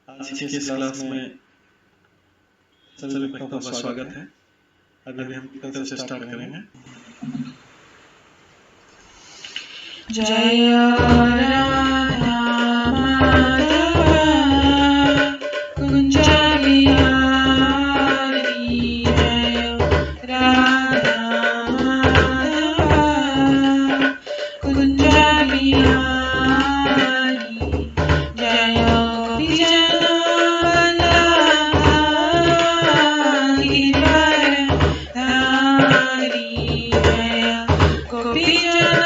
आज की इस क्लास में सभी भक्तों का स्वागत है। अभी हम कीर्तन से स्टार्ट करेंगे। जय राधा माधव कुंज बिहारी, जय राधा माधव कुंज बिहारी, जय गोपीजन वल्लभ गिरिवरधारी, जय गोपीजन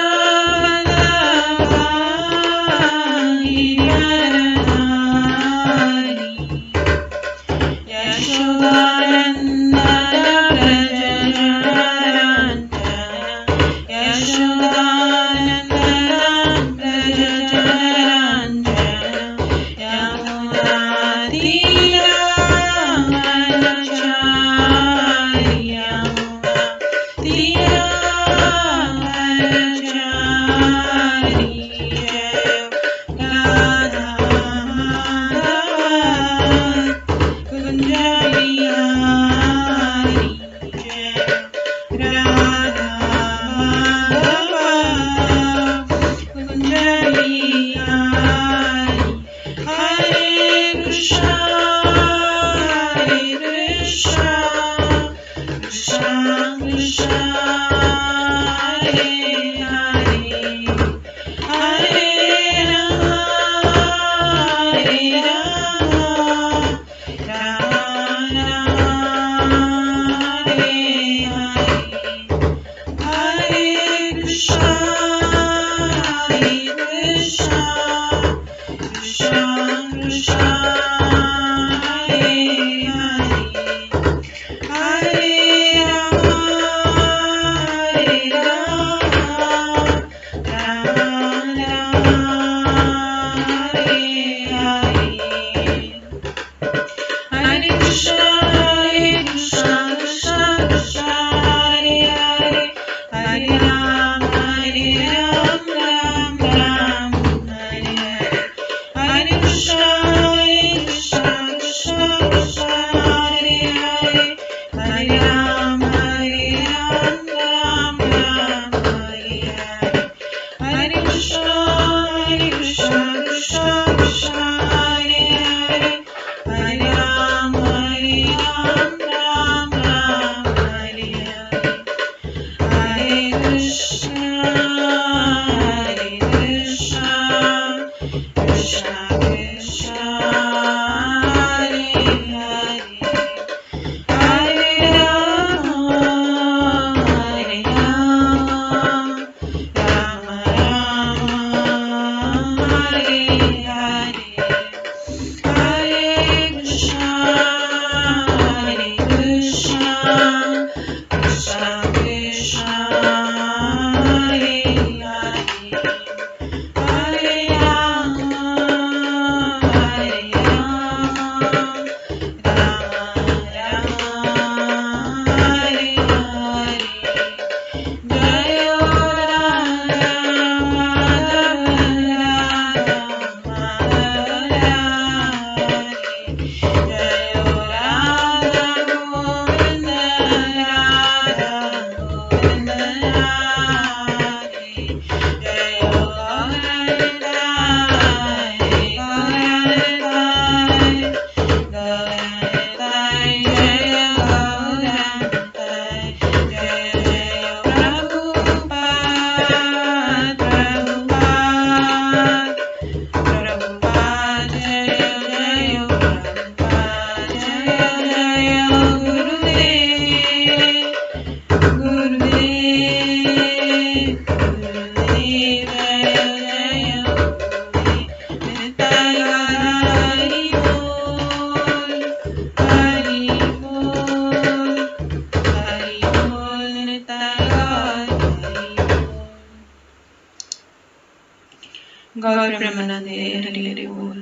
गौर प्रेमानंदे हरि हरि बोल।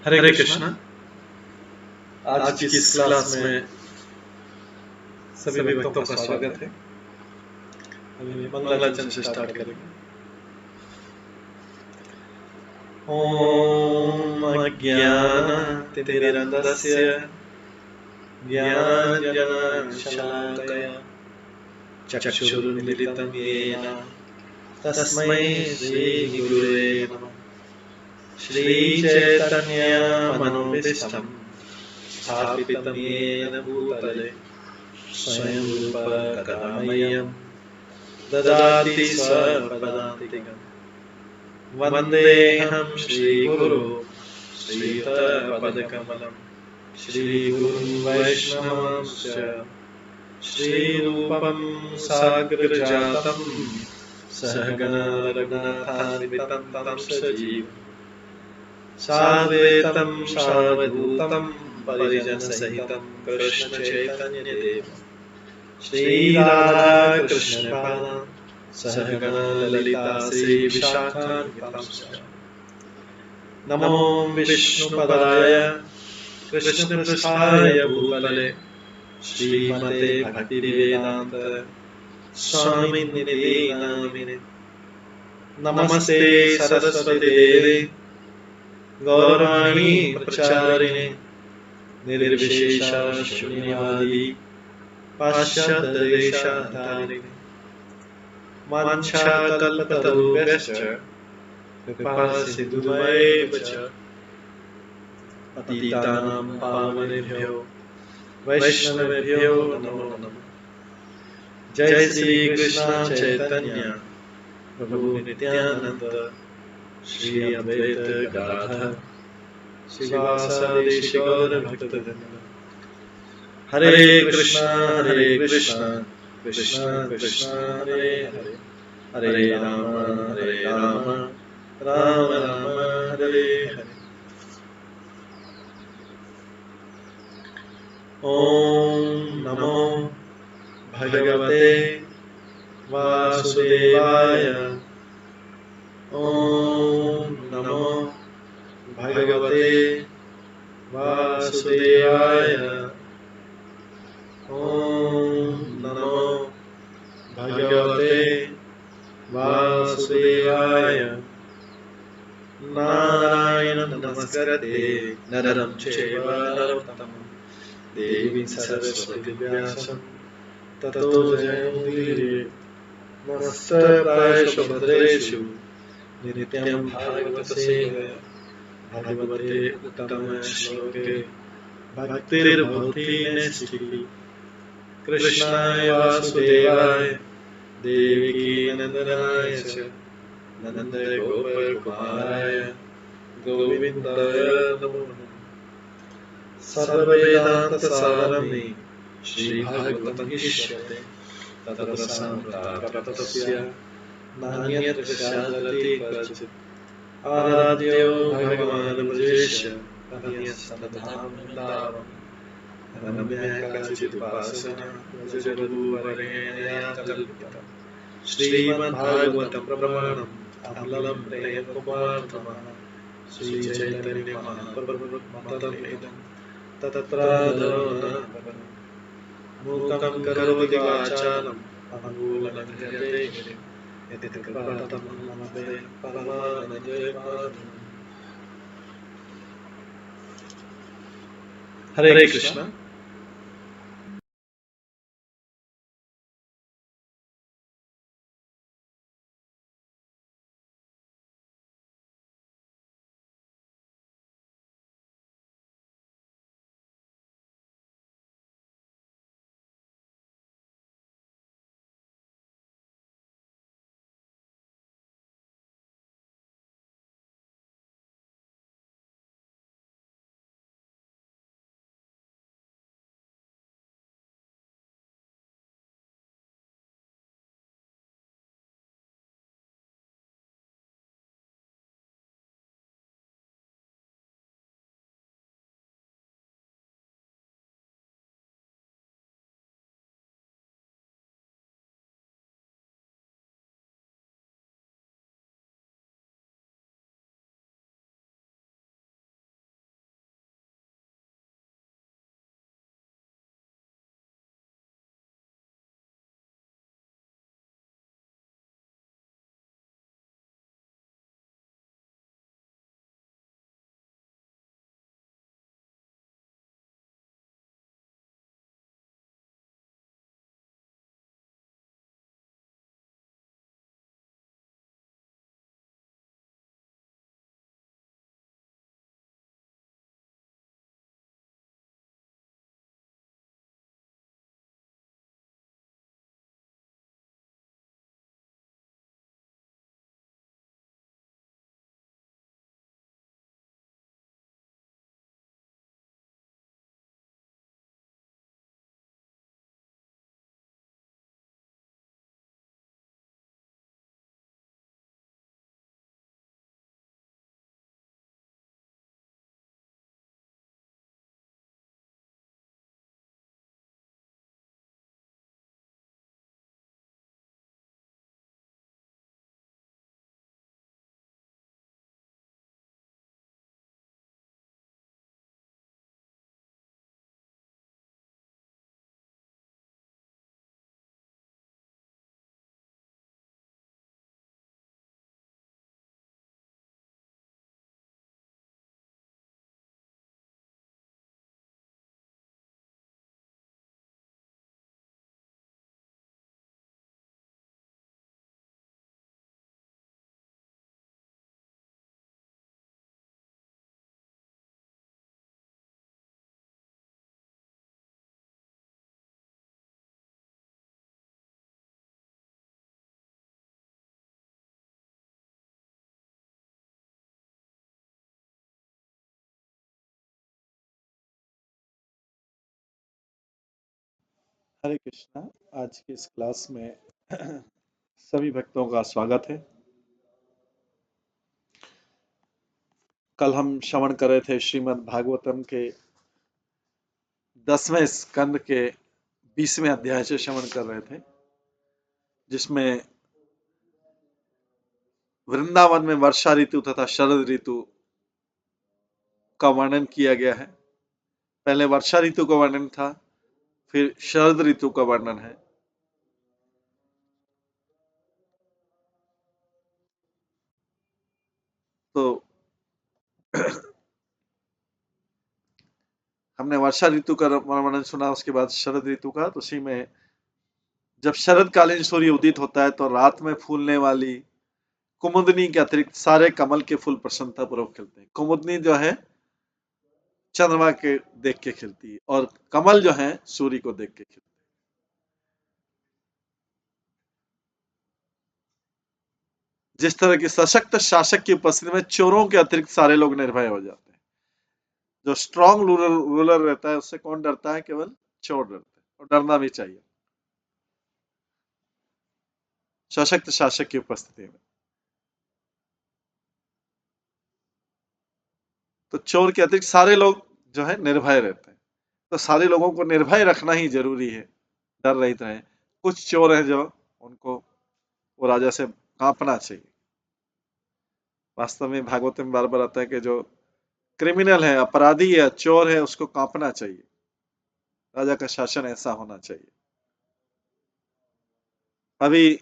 हरे कृष्णा। आज की इस क्लास में सभी भक्तों का स्वागत है। अभी मंगलाचरण से स्टार्ट करेंगे। ॐ अज्ञानतिमिरन्दस्य ज्ञानाञ्जनशलाकया चक्षुरुन्मिलितं येन तस्मै श्रीगुरुवे नमः। श्रीचैतन्यमनोभीष्टं स्थापितं येन भूतले स्वयं रूप कदा मह्यं ददाति स्वपदान्तिकम्। वन्देऽहं श्रीगुरो श्रीयुतपदकमलं श्रीगुरुं वैष्णवांश्च श्रीरूपं साग्रजातं सहगण रघुनाथान्वितं तं सजीवं साद्वैतं सावधूतं परिजनसहितं कृष्णचैतन्यदेवं श्रीराधाकृष्णपादान् सहगण ललिता श्रीविशाखान्वितांश्च। नमो विष्णुपदाय कृष्णपृष्ठाय भूतले श्रीमते भक्तिवेदान्त स्वामिनिधि नामिने। नमस्ते सरस्वतीदेवे गौरवाणी प्रचारिणे निर्विशेष शून्यवादी पाश्चात्यदेशधारिणे। वाञ्छाकल्पतरुभ्यश्च कृपासिन्धुभ्येव च पतितानां पावनेभ्यो वैष्णवेभ्यो नमो नमः। जय श्री कृष्ण चैतन्य प्रभु नित्यानंद श्री अद्वैत गदाधर श्रीवासादि गौर भक्तवृंद। हरे कृष्ण कृष्ण कृष्ण हरे हरे, हरे राम राम राम हरे हरे। ओम नमो भगवते वासुदेवाय। ओम नमो भगवते वासुदेवाय। ओम नमो भगवते वासुदेवाय। नारायणं नमस्कृत्य नरं चैव नरोत्तमं देवीं सरस्वतीं व्यासं ततो जयमुदीरये। नमस्ते प्रायेषु भद्रेषु नित्यं भागवत सेवया भगवते उत्तम श्लोके भक्तिर्भवति नैष्ठिकी। कृष्णाय वासुदेवाय देवकी नंदनाय च नंद गोपकुमाराय गोविन्दाय नमो नमः। सर्ववेदान्तसारं श्रीभागवतं इष्यते तत्प्रसादात्तस्य नान्यत्र शाश्वती क्वचित्। आराध्यो भगवान् ब्रजेश अन्यस्तथामृतावम् रम्या काचिदुपासना व्रजगुरुवरेण्या कल्पिता। श्रीमद्भागवतं प्रमाणम् अमलं प्रेमकुमारतमः श्रीचैतन्यमहाप्रभुमतमिदं तत्रादरो न मूकं करोति वाचालं पङ्गुलङ्घ्यते गिरिं यत्कृपातमं वन्दे परमानन्दमाधवम्। हरे कृष्ण। हरे कृष्णा। आज की इस क्लास में सभी भक्तों का स्वागत है। कल हम श्रवण कर रहे थे श्रीमद् भागवतम के 10वें स्कंद के 20वें अध्याय से श्रवण कर रहे थे, जिसमें वृंदावन में वर्षा ऋतु तथा शरद ऋतु का वर्णन किया गया है। पहले वर्षा ऋतु का वर्णन था, फिर शरद ऋतु का वर्णन है। तो हमने वर्षा ऋतु का वर्णन सुना, उसके बाद शरद ऋतु का। तो उसी में जब शरदकालीन सूर्य उदित होता है तो रात में फूलने वाली कुमुदनी के अतिरिक्त सारे कमल के फूल प्रसन्नता पूर्वक खिलते हैं। कुमुदनी जो है चंद्रमा के देख के खिलती है और कमल जो है सूर्य को देख के खिलते हैं। जिस तरह की सशक्त शासक की उपस्थिति में चोरों के अतिरिक्त सारे लोग निर्भय हो जाते हैं। जो स्ट्रांग रूलर रहता है उससे कौन डरता है? केवल चोर डरते हैं, और डरना भी चाहिए सशक्त शासक की उपस्थिति में। तो चोर के अतिरिक्त सारे लोग जो है निर्भय रहते हैं। तो सारे लोगों को निर्भय रखना ही जरूरी है, डर रहित रहे। कुछ चोर हैं जो उनको वो राजा से कांपना चाहिए। वास्तव में भागवत में बार बार आता है कि जो क्रिमिनल है, अपराधी है, चोर है, उसको कांपना चाहिए। राजा का शासन ऐसा होना चाहिए। अभी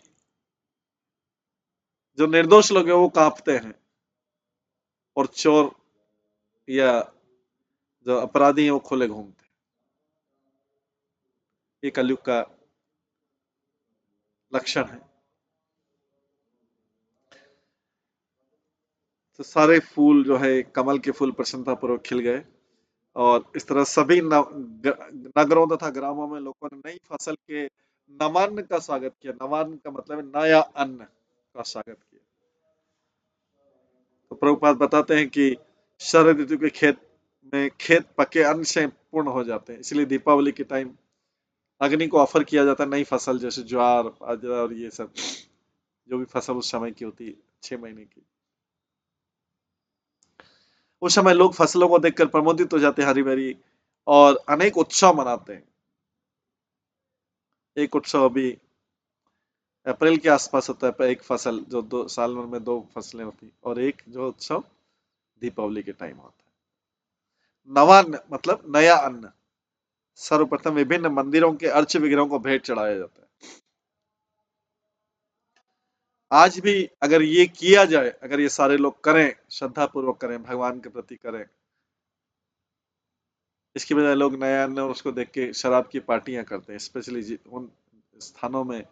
जो निर्दोष लोग हैं वो कांपते हैं, और चोर या जो अपराधी हैं वो खुले घूमते हैं। ये कलयुग का लक्षण है। तो सारे फूल जो है कमल के फूल प्रसन्नता पूर्वक खिल गए, और इस तरह सभी नगरों तथा ग्रामों में लोगों ने नई फसल के नवान्न का स्वागत किया। नवान्न का मतलब है नया अन्न का स्वागत किया। तो प्रभुपाद बताते हैं कि शरद ऋतु के खेत पके अन्न से पूर्ण हो जाते हैं, इसलिए दीपावली के टाइम अग्नि को ऑफर किया जाता है नई फसल, जैसे ज्वार, बाजरा और ये सब जो भी फसल उस समय की होती है 6 महीने की। उस समय लोग फसलों को देखकर प्रमोदित हो जाते हैं, हरी भरी, और अनेक उत्सव मनाते हैं। एक उत्सव अभी अप्रैल के आसपास होता है, एक फसल जो 2 साल में 2 फसलें होती, और एक जो उत्सव दीपावली के टाइम होता है। नवान्न मतलब नया अन्न। सर्वप्रथम विभिन्न मंदिरों के अर्च विग्रहों को भेंट चढ़ाया जाता है। आज भी अगर ये किया जाए, अगर ये सारे लोग करें, श्रद्धा पूर्वक करें, भगवान के प्रति करें, इसकी बजाय लोग नया अन्न और उसको देख के शराब की पार्टियां करते हैं, स्पेशली उन स्थानों में,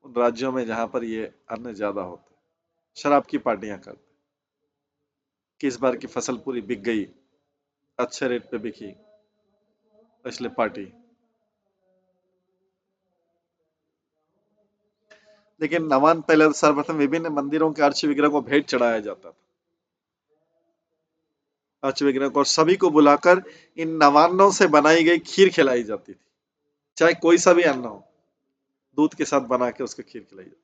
उन राज्यों में जहां पर ये अन्न ज्यादा होता है, शराब की पार्टियां करते हैं कि इस बार की फसल पूरी बिक गई, अच्छे रेट पे बिकी, इसलिए पार्टी। लेकिन नवान्न पहले तो सर्वप्रथम विभिन्न मंदिरों के अर्च विग्रह को भेंट चढ़ाया जाता था। अर्च विग्रह को, और सभी को बुलाकर इन नवान्नों से बनाई गई खीर खिलाई जाती थी, चाहे कोई सा भी अन्न हो, दूध के साथ बना के उसकी खीर खिलाई जाती।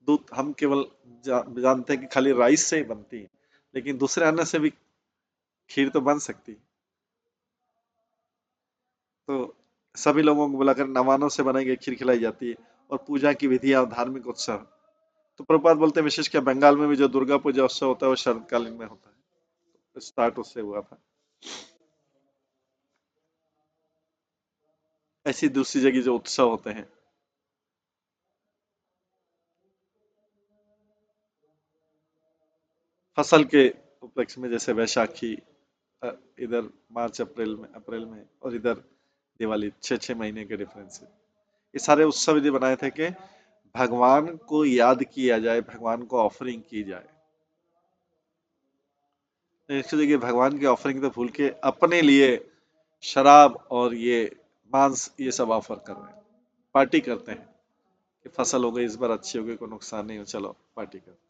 दूध हम केवल जानते हैं कि खाली राइस से ही बनती है, लेकिन दूसरे अन्न से भी खीर तो बन सकती है। तो सभी लोगों को बुलाकर नवानों से बनाई गई खीर खिलाई जाती है, और पूजा की विधियां और धार्मिक उत्सव। तो प्रभुपाद बोलते हैं विशेष क्या बंगाल में भी जो दुर्गा पूजा उत्सव होता है वो शरदकालीन में होता है, स्टार्ट उससे हुआ था। ऐसी दूसरी जगह जो उत्सव होते हैं, फसल के उपलक्ष्य में, जैसे वैशाखी इधर मार्च अप्रैल में, और इधर दिवाली 6 महीने के डिफरेंस है। ये सारे उत्सव यदि बनाए थे कि भगवान को याद किया जाए, भगवान को ऑफरिंग की जाए। इसकी जगह भगवान की ऑफरिंग तो भूल के अपने लिए शराब और ये मांस ये सब ऑफर कर रहे हैं, पार्टी करते हैं कि फसल हो गई इस बार अच्छी हो गई, कोई नुकसान नहीं हो, चलो पार्टी करते।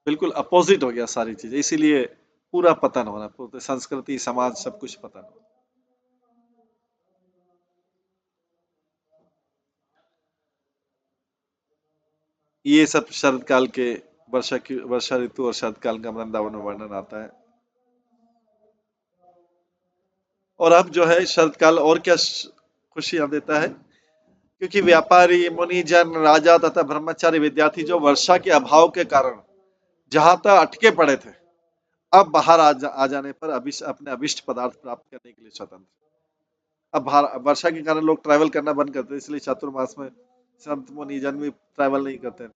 बिल्कुल अपोजिट हो गया सारी चीजें, इसीलिए पूरा पतन होना, पूरे संस्कृति समाज सब कुछ पतन हो। ये सब शरद काल के वर्षा ऋतु और शरद काल का वृंदावन में वर्णन आता है। और अब जो है शरद काल और क्या खुशियां देता है, क्योंकि व्यापारी, मुनिजन, राजा तथा ब्रह्मचारी विद्यार्थी जो वर्षा के अभाव के कारण जहां तक अटके पड़े थे, अब बाहर आ जाने पर अपने अभिष्ट पदार्थ प्राप्त करने के लिए स्वतंत्र। अब वर्षा के कारण लोग ट्रैवल करना बंद करते हैं, इसलिए चातुर्मास में संत मुनिजन भी ट्रैवल नहीं करते।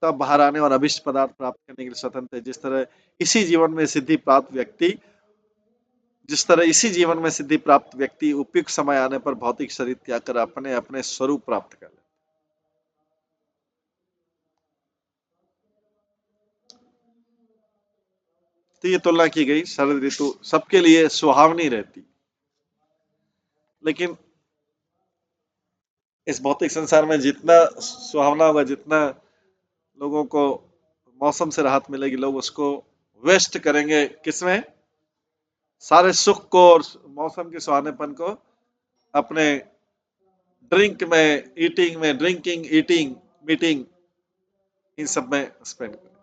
तब बाहर आने और अभिष्ट पदार्थ प्राप्त करने के लिए स्वतंत्र है। जिस तरह इसी जीवन में सिद्धि प्राप्त व्यक्ति उपयुक्त समय आने पर भौतिक शरीर त्याग कर अपने अपने स्वरूप प्राप्त कर ले। तो ये तुलना की गई, शरद ऋतु सबके लिए सुहावनी रहती, लेकिन इस भौतिक संसार में जितना सुहावना होगा, जितना लोगों को मौसम से राहत मिलेगी, लोग उसको वेस्ट करेंगे किसमें? सारे सुख को और मौसम के सुहानेपन को अपने ड्रिंक में, ईटिंग में, ड्रिंकिंग, ईटिंग, मीटिंग, इन सब में स्पेंड करें।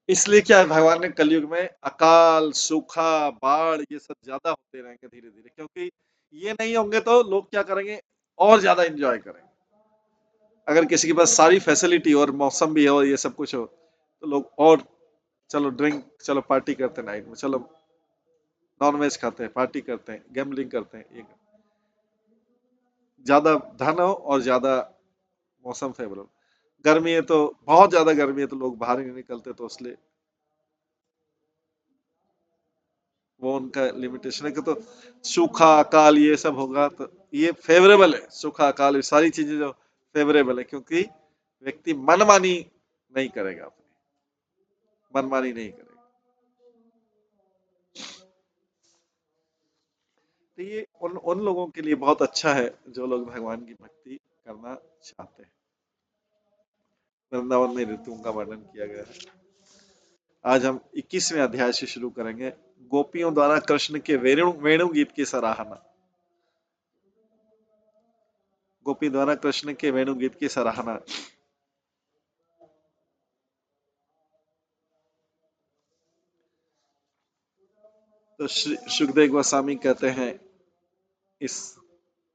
इसलिए क्या है, भगवान ने कलयुग में अकाल, सूखा, बाढ़ ये सब ज्यादा होते रहेंगे धीरे धीरे, क्योंकि ये नहीं होंगे तो लोग क्या करेंगे? और ज्यादा एंजॉय करेंगे। अगर किसी के पास सारी फैसिलिटी और मौसम भी हो, ये सब कुछ हो, तो लोग और चलो ड्रिंक, चलो पार्टी करते हैं नाइट में, चलो नॉन वेज खाते हैं, पार्टी करते हैं, गैम्बलिंग करते हैं, ये ज्यादा धन हो और ज्यादा मौसम फेवरेबल। गर्मी है तो बहुत ज्यादा गर्मी है तो लोग बाहर ही नहीं निकलते, तो इसलिए वो उनका लिमिटेशन है कि तो सूखा, अकाल ये सब होगा तो ये फेवरेबल है। सूखा, अकाल ये सारी चीजें जो फेवरेबल है, क्योंकि व्यक्ति मनमानी नहीं करेगा, अपनी मनमानी नहीं करेगा। तो ये उन लोगों के लिए बहुत अच्छा है जो लोग भगवान की भक्ति करना चाहते हैं। वृंदावन में ऋतुओं का वर्णन किया गया है। आज हम 21वें अध्याय से शुरू करेंगे। गोपियों द्वारा कृष्ण के वेणु गीत की सराहना। गोपी द्वारा कृष्ण के वेणु गीत की सराहना। तो सुखदेव गोस्वामी कहते हैं इस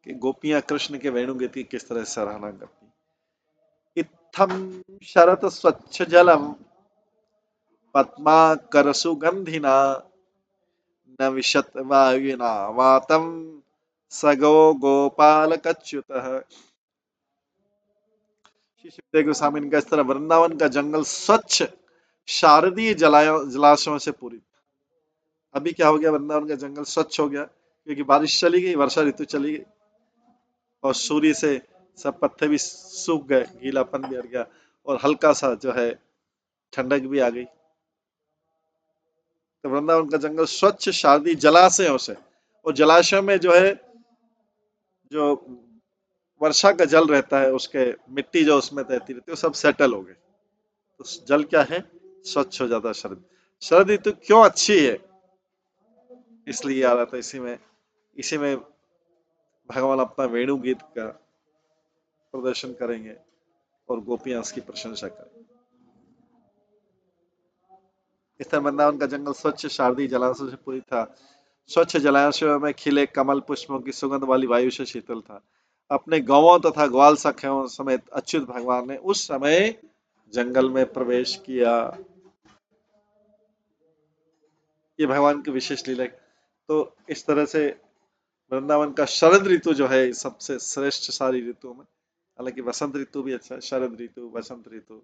कि गोपियां कृष्ण के वेणु गीत की किस तरह सराहना करती। इत्थम शरत स्वच्छ जलम पद्माकर सुगंधिना न विशत वायुना वातम सगो गोपाल कच्युतः। श्री सुखदेव गोस्वामी का इस तरह वृंदावन का जंगल स्वच्छ शारदीय जलाशयों से पूरित। अभी क्या हो गया, वृंदावन का जंगल स्वच्छ हो गया क्योंकि बारिश चली गई, वर्षा ऋतु चली गई और सूर्य से सब पत्ते भी सूख गए, गीलापन भी हट गया और हल्का सा जो है ठंडक भी आ गई। तो वृंदावन का जंगल स्वच्छ शारदीय जलाशयों से, और जलाशय में जो है जो वर्षा का जल रहता है, उसके मिट्टी जो उसमें तैरती रहती है, वो सब सेटल हो गए। तो जल क्या है? स्वच्छ हो जाता है। शरद ऋतु क्यों अच्छी है? इसलिए आ रहा था, इसी में भगवान अपना वेणु गीत का प्रदर्शन करेंगे और गोपियां उसकी प्रशंसा करेंगे। इस तरह वृंदावन का जंगल स्वच्छ शारदीय जलाशयों से पूरी था। स्वच्छ जलाशयों में खिले कमल पुष्पों की सुगंध वाली वायु से शीतल था। अपने गौवों तथा ग्वाल सखियों समेत अच्युत भगवान ने उस समय जंगल में प्रवेश किया। ये भगवान की विशेष लीला। तो इस तरह से वृंदावन का शरद ऋतु जो है सबसे श्रेष्ठ सारी ऋतुओं में, हालांकि वसंत ऋतु भी अच्छा है, शरद ऋतु, वसंत ऋतु।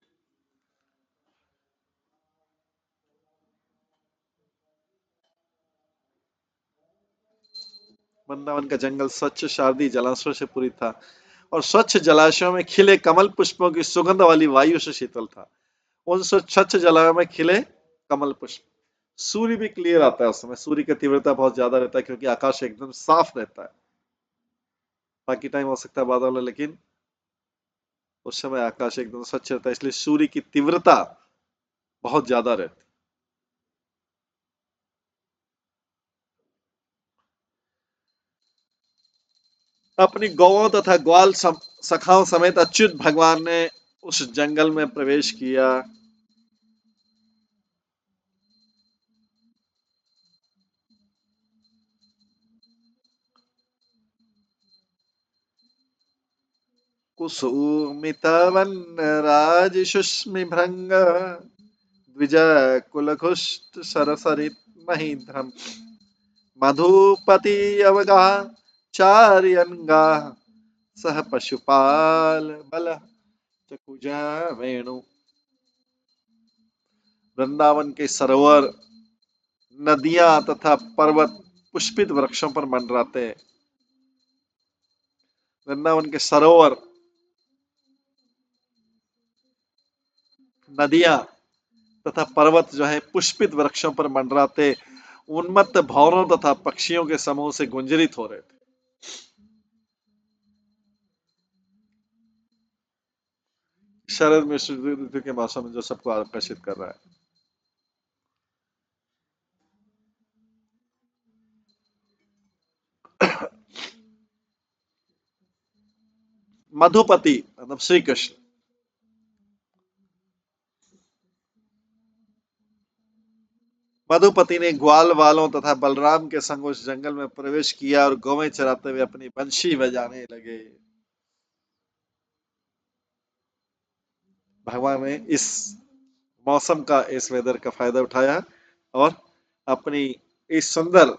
वृंदावन का जंगल स्वच्छ शारदीय जलाशयों से पूरी था और स्वच्छ जलाशयों में खिले कमल पुष्पों की सुगंध वाली वायु से शीतल था। उन स्वच्छ जलाशयों में खिले कमल पुष्प। सूर्य भी क्लियर आता है उस समय, सूर्य की तीव्रता बहुत ज्यादा रहता है क्योंकि आकाश एकदम साफ रहता है। बाकी टाइम हो सकता है बादल है, लेकिन उस समय आकाश एकदम स्वच्छ रहता है, इसलिए सूर्य की तीव्रता बहुत ज्यादा रहती है। अपनी गौओं तथा ग्वाल सखाओं समेत अच्युत भगवान ने उस जंगल में प्रवेश किया। कुसुमित राज सुष्मि भृंग द्विज कुलघुष्ट सरसरित महीध्रम मधुपति अवगा चार्यंगा सह पशुपाल बल चकुजा वेणु। वृंदावन के सरोवर, नदियां तथा पर्वत पुष्पित वृक्षों पर मंडराते हैं। वृंदावन के सरोवर, नदियां तथा पर्वत जो है पुष्पित वृक्षों पर मंडराते उन्मत्त भौरों तथा पक्षियों के समूह से गुंजरित हो रहे थे। शरद मिश्र ऋतु के मौसम में जो सबको आकर्षित कर रहा है। मधुपति मतलब श्री कृष्ण, मधुपति ने ग्वाल वालों तथा बलराम के संग उस जंगल में प्रवेश किया और गौवें चराते हुए अपनी बंशी बजाने लगे। भगवान ने इस मौसम का, इस वेदर का फायदा उठाया और अपनी इस सुंदर,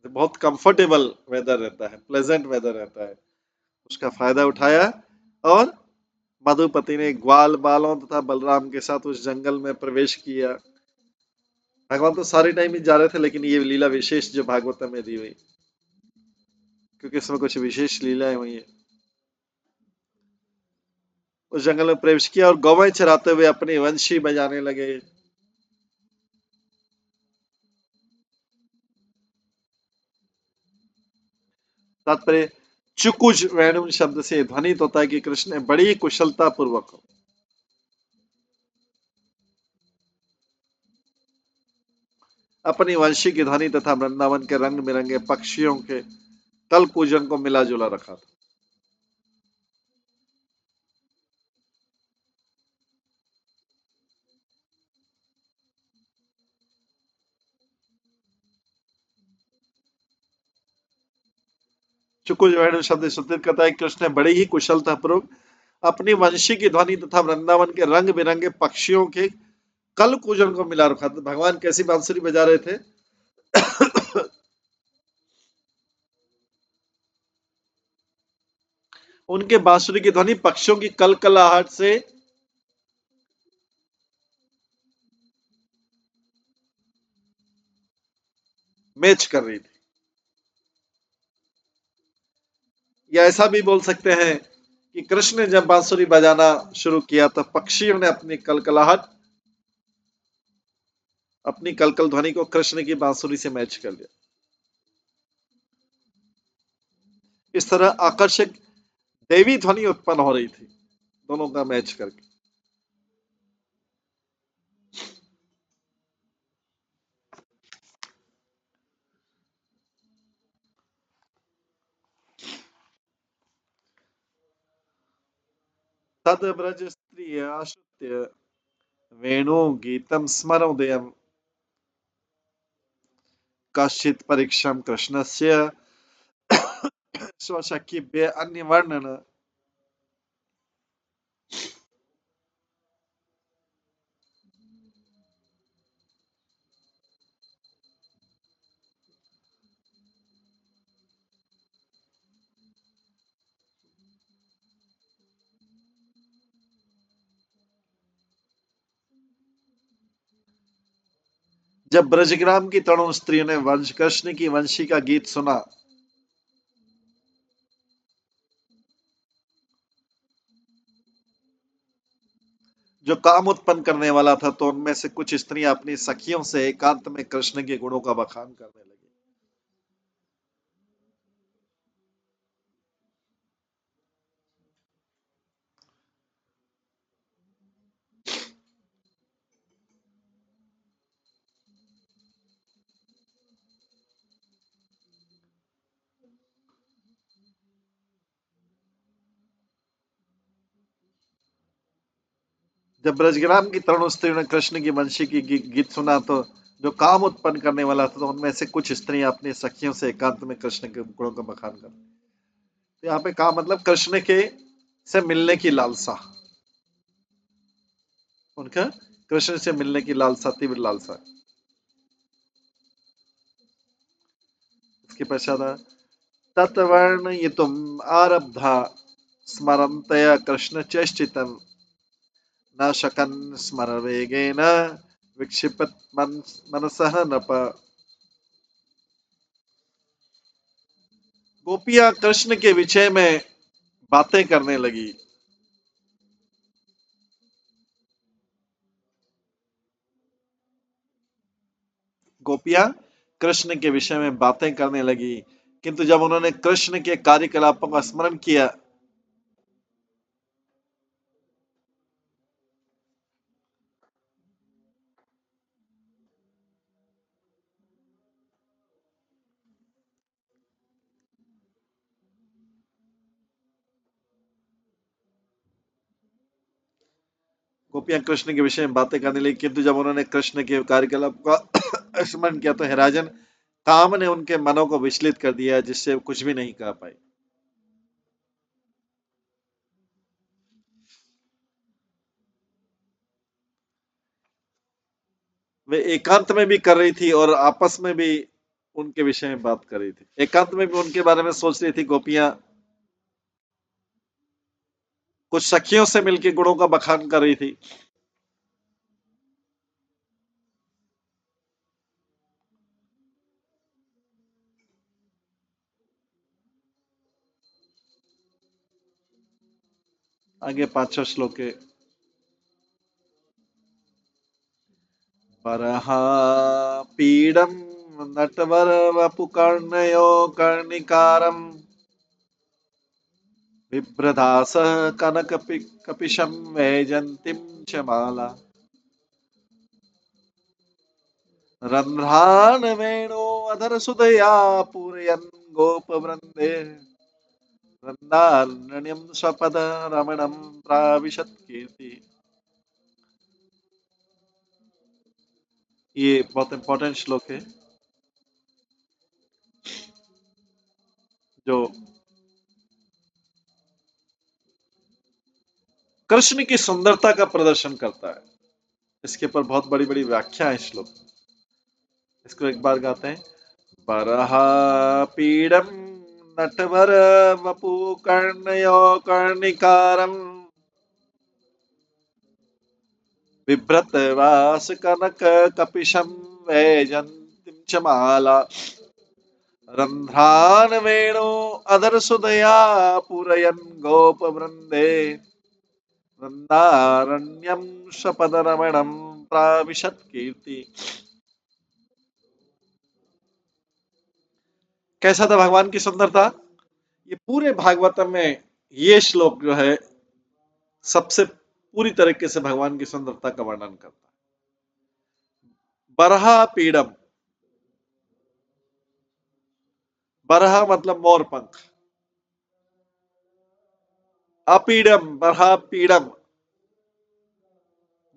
बहुत कंफर्टेबल वेदर रहता है, प्लेजेंट वेदर रहता है, उसका फायदा उठाया और मधुपति ने ग्वाल बालों तथा बलराम के साथ उस जंगल में प्रवेश किया। भगवान तो सारे टाइम ही जा रहे थे, लेकिन ये लीला विशेष जो भागवतम में दी हुई, क्योंकि इसमें कुछ विशेष लीलाएं हुई है। उस जंगल में प्रवेश किया और गौवें चराते हुए अपनी वंशी बजाने लगे। तात्पर्य, चुकुज वेणु शब्द से ध्वनित होता है कि कृष्ण ने बड़ी कुशलता पूर्वक अपनी वंशी की ध्वनि तथा वृंदावन के रंग बिरंगे पक्षियों के कल पूजन को मिला जुला रखा था। चुकुज वेणु शब्द सूचित करता है कि कृष्ण ने बड़ी ही कुशलता पूर्वक अपनी वंशी की ध्वनि तथा वृंदावन के रंग बिरंगे पक्षियों के कल कूजन को मिला रखा था। भगवान कैसी बांसुरी बजा रहे थे? उनके बांसुरी की ध्वनि पक्षियों की कलकलाहट से मैच कर रही थी। या ऐसा भी बोल सकते हैं कि कृष्ण ने जब बांसुरी बजाना शुरू किया तो पक्षियों ने अपनी कलकलाहट, अपनी कलकल ध्वनि को कृष्ण की बांसुरी से मैच कर लिया। इस तरह आकर्षक देवी ध्वनि उत्पन्न हो रही थी, दोनों का मैच करके। तद ब्रज स्त्रिय आश्रित्य वेणु गीतम स्मरोदयम कश्चित परीक्षम कृष्णस्य स्वशक्तिभ्य अन्य वर्णन। जब ब्रजग्राम की तरुण स्त्रियों ने वंश कृष्ण की वंशी का गीत सुना, जो काम उत्पन्न करने वाला था, तो उनमें से कुछ स्त्रियां अपनी सखियों से एकांत में कृष्ण के गुणों का बखान करने लगी। जब ब्रजग्राम की तरुण स्त्रियों ने कृष्ण की वंशी की गीत सुना तो जो काम उत्पन्न करने वाला था, तो उनमें से कुछ स्त्रियां अपनी सखियों से एकांत में कृष्ण के गुणों का बखान कर। तो यहाँ पे काम मतलब कृष्ण के से मिलने की लालसा, उनका कृष्ण से मिलने की लालसा, तीव्र लालसा। इसके पश्चात तत्वर्ण ये तुम आरब्धा स्मरन्तया कृष्ण चेष्टितम न शकन स्मर वेगेन विक्षिपत मनसः नप। गोपियां कृष्ण के विषय में बातें करने लगी। गोपियां कृष्ण के विषय में बातें करने लगी, किंतु जब उन्होंने कृष्ण के कार्यकलापों का स्मरण किया, गोपियां कृष्ण के विषय में बातें करने लगी, किंतु जब उन्होंने कृष्ण के कार्यकलाप का स्मरण किया तो हे राजन, काम ने उनके मनों को विचलित कर दिया, जिससे कुछ भी नहीं कह पाई। वे एकांत में भी कर रही थी और आपस में भी उनके विषय में बात कर रही थी। एकांत में भी उनके बारे में सोच रही थी गोपियां, कुछ सखियों से मिलकर गुणों का बखान कर रही थी। आगे 5वां श्लोक है। परहा पीडम नटवर वपुकर्णयो कर्णिकारम बिभ्रदास कनक कपिशम वैजंतीम च माला रंध्रान वेणो अधर सुदया पूरयन् गोप वृंदे वृंदारण्यम स्वपद रमणम प्राविशत कीर्ति। ये बहुत इंपॉर्टेंट श्लोक है, जो कृष्ण की सुंदरता का प्रदर्शन करता है। इसके ऊपर बहुत बड़ी बड़ी व्याख्या है श्लोक। इसको एक बार गाते हैं। बरहा पीडम नटवर वपु कर्णयो कर्णिकारम बिभ्रत वास कनक कपिशम वैजंतीम च माला रंध्रान वेणु अधर सुदया पूरयन् गोप वृंदे वृंदारण्यम स्वपद रमणम प्राविशत कीर्ति। कैसा था भगवान की सुंदरता? ये पूरे भागवतम में ये श्लोक जो है सबसे पूरी तरीके से भगवान की सुंदरता का वर्णन करता है। बरहा पीडम, बरहा मतलब मोर पंख, अपीडम बरहा पीडम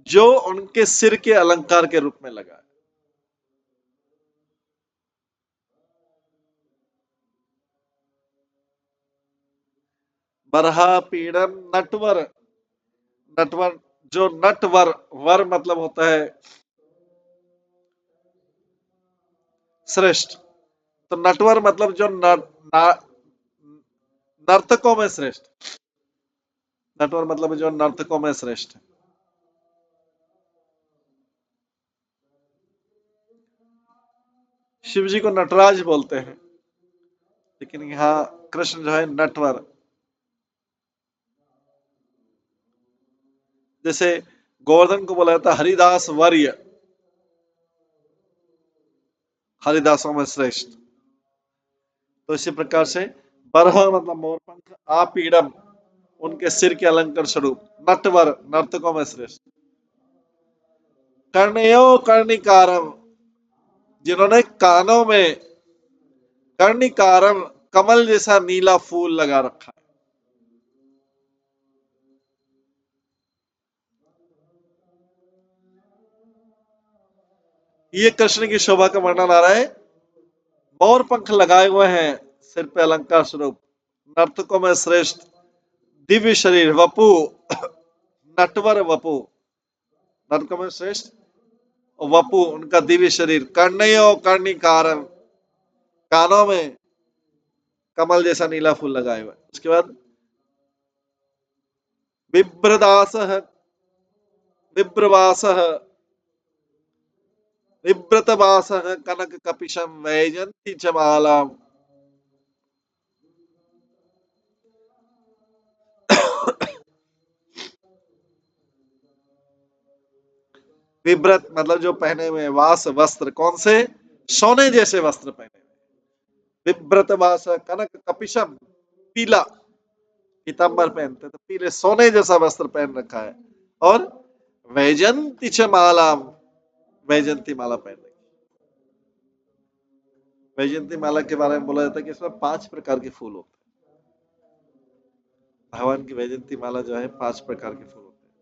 जो उनके सिर के अलंकार के रूप में लगा है। बरहा पीडम नटवर, नटवर जो नटवर, वर मतलब होता है श्रेष्ठ, तो नटवर मतलब जो नर्तकों में श्रेष्ठ, नटवर मतलब जो नर्तकों में श्रेष्ठ है। शिव जी को नटराज बोलते हैं, लेकिन यहाँ कृष्ण जो है नटवर। जैसे गोवर्धन को बोला जाता है हरिदास वर्य, हरिदासों में श्रेष्ठ। तो इसी प्रकार से बरह मतलब मोरपंख, आपीडम उनके सिर के अलंकार स्वरूप, नटवर नर्तकों में श्रेष्ठ, कर्णयो कर्णिकारम जिन्होंने कानों में कर्णिकारम कमल जैसा नीला फूल लगा रखा है। ये कृष्ण की शोभा का वर्णन आ रहा है। मोर पंख लगाए हुए हैं, सिर पे अलंकार स्वरूप, नर्तकों में श्रेष्ठ, दिव्य शरीर, वपु, नटवर वपु, नर्तकों में श्रेष्ठ वपु, उनका दिव्य शरीर, कर्णयो कर्णिकारं, कानों में कमल जैसा नीला फूल लगाए हुए। उसके बाद बिभ्रदास, विभ्रवास, विव्रतवास, कनक कपिशम वैजंती च माला। विव्रत मतलब जो पहने हुए, वास वस्त्र, कौन से? सोने जैसे वस्त्र पहने हुए। विव्रत वास, कनक कपिशम, पीला पीताम्बर पहनते, तो पीले सोने जैसा वस्त्र पहन रखा है। और वैजंती च माला, वैजंती माला पहन रखी। वैजंती माला के बारे में बोला जाता है कि इसमें 5 प्रकार के फूल होते हैं। भगवान की वैजंती माला जो है 5 प्रकार के फूल होते हैं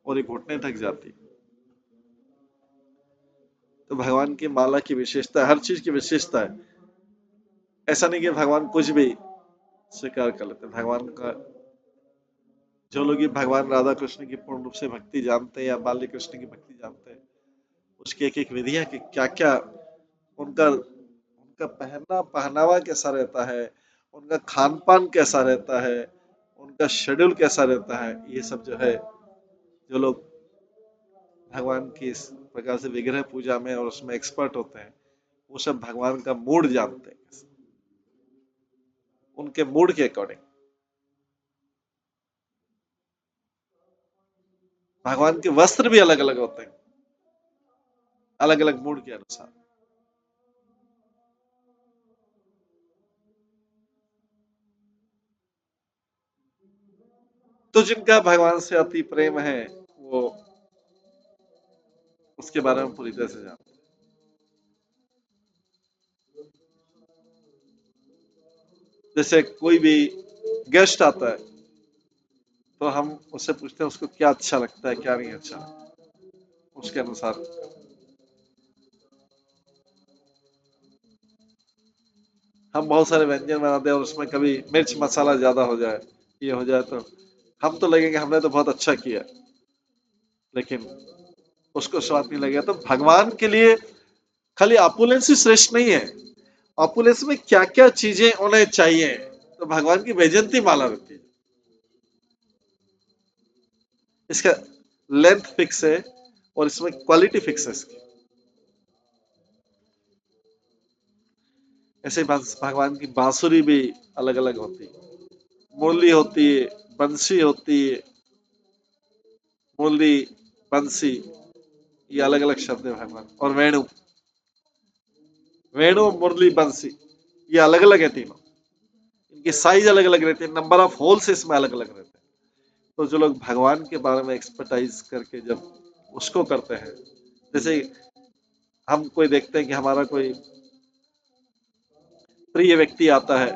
और ये घुटने तक जाती है। तो भगवान की माला की विशेषता, हर चीज की विशेषता है। ऐसा नहीं कि भगवान कुछ भी स्वीकार कर लेते। भगवान का, जो लोग ये भगवान राधा कृष्ण की पूर्ण रूप से भक्ति जानते हैं या बाल्य कृष्ण की भक्ति जानते हैं, उसकी एक एक विधियां कि क्या क्या उनका उनका पहनना पहनावा कैसा रहता है, उनका खान पान कैसा रहता है, उनका शेड्यूल कैसा रहता है, ये सब जो है, जो लोग भगवान की इस प्रकार से विग्रह पूजा में और उसमें एक्सपर्ट होते हैं, वो सब भगवान का मूड जानते हैं, उनके मूड के अकॉर्डिंग। भगवान के वस्त्र भी अलग अलग होते हैं, अलग अलग मूड के अनुसार। तो जिनका भगवान से अति प्रेम है, वो उसके बारे में पूरी तरह से जानते हैं। जैसे कोई भी गेस्ट आता है, तो हम उससे पूछते हैं उसको क्या अच्छा लगता है, क्या नहीं अच्छा लगता, उसके अनुसार। हम बहुत सारे व्यंजन बनाते हैं और उसमें कभी मिर्च मसाला ज्यादा हो जाए, ये हो जाए, तो हम तो लगेंगे हमने तो बहुत अच्छा किया, लेकिन उसको स्वाद नहीं लगेगा। तो भगवान के लिए खाली ऑपुलेंस ही श्रेष्ठ नहीं है, ऑपुलेंस में क्या क्या चीजें उन्हें चाहिए, तो भगवान की वैजंती माला रहती है। इसका लेंथ फिक्स है और इसमें क्वालिटी फिक्स है इसकी। ऐसे भगवान की बांसुरी भी अलग अलग होती है, मुरली होती है, बंसी होती है। मुरली, बंसी, ये अलग अलग शब्द है भगवान। और वेणु, वेणु, मुरली, बंसी, ये अलग अलग है तीनों। इनकी साइज अलग अलग रहती है, नंबर ऑफ होल्स इसमें अलग अलग रहते हैं। तो जो लोग भगवान के बारे में एक्सपर्टाइज करके जब उसको करते हैं, जैसे हम कोई देखते हैं कि हमारा कोई प्रिय व्यक्ति आता है,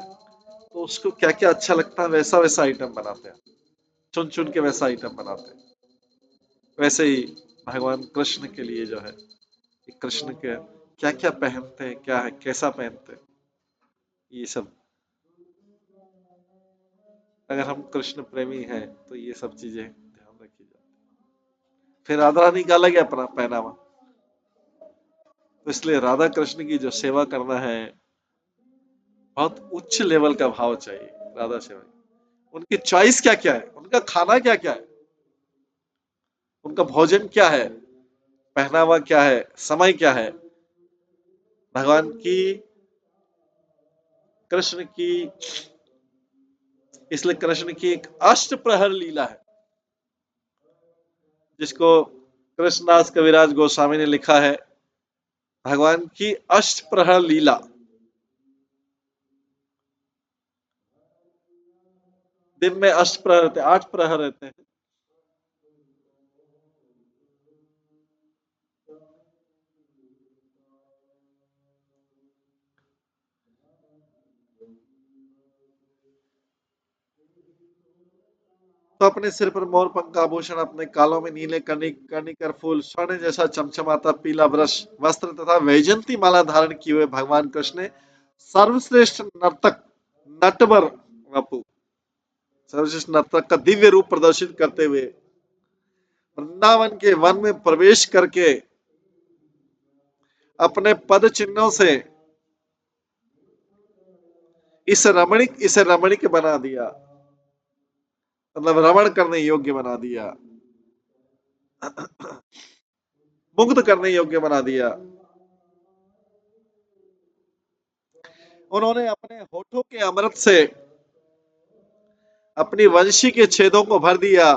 तो उसको क्या क्या अच्छा लगता है, वैसा वैसा आइटम बनाते हैं, चुन चुन के वैसा आइटम बनाते हैं। वैसे ही भगवान कृष्ण के लिए जो है, कृष्ण के क्या क्या पहनते हैं, क्या है, कैसा पहनते हैं, ये सब, अगर हम कृष्ण प्रेमी हैं तो ये सब चीजें ध्यान रखी जाए। फिर राधा रानी का अलग है अपना पहनावा। तो इसलिए राधा कृष्ण की जो सेवा करना है, बहुत उच्च लेवल का भाव चाहिए राधा सेवा। उनकी चॉइस क्या क्या है, उनका खाना क्या क्या है, उनका भोजन क्या है, पहनावा क्या है, समय क्या है। भगवान की, कृष्ण की, इसलिए कृष्ण की एक अष्ट प्रहर लीला है, जिसको कृष्णदास कविराज गोस्वामी ने लिखा है, भगवान की अष्ट प्रहर लीला। दिन में अष्ट प्रहर रहते हैं, 8 प्रहर रहते हैं। तो अपने सिर पर मोर पंख का आभूषण, अपने कालों में नीले कर्णिकर फूल, स्वर्ण जैसा चमचमाता पीला वस्त्र तथा वैजंती माला धारण किए हुए भगवान कृष्ण ने सर्वश्रेष्ठ नर्तक नटवर वपु सर्वश्रेष्ठ नर्तक का दिव्य रूप प्रदर्शित करते हुए वृंदावन के वन में प्रवेश करके अपने पद चिन्हों से इसे रमणीक बना दिया, मतलब रमण करने योग्य बना दिया, मुग्ध करने योग्य बना दिया। उन्होंने अपने होठों के अमृत से अपनी वंशी के छेदों को भर दिया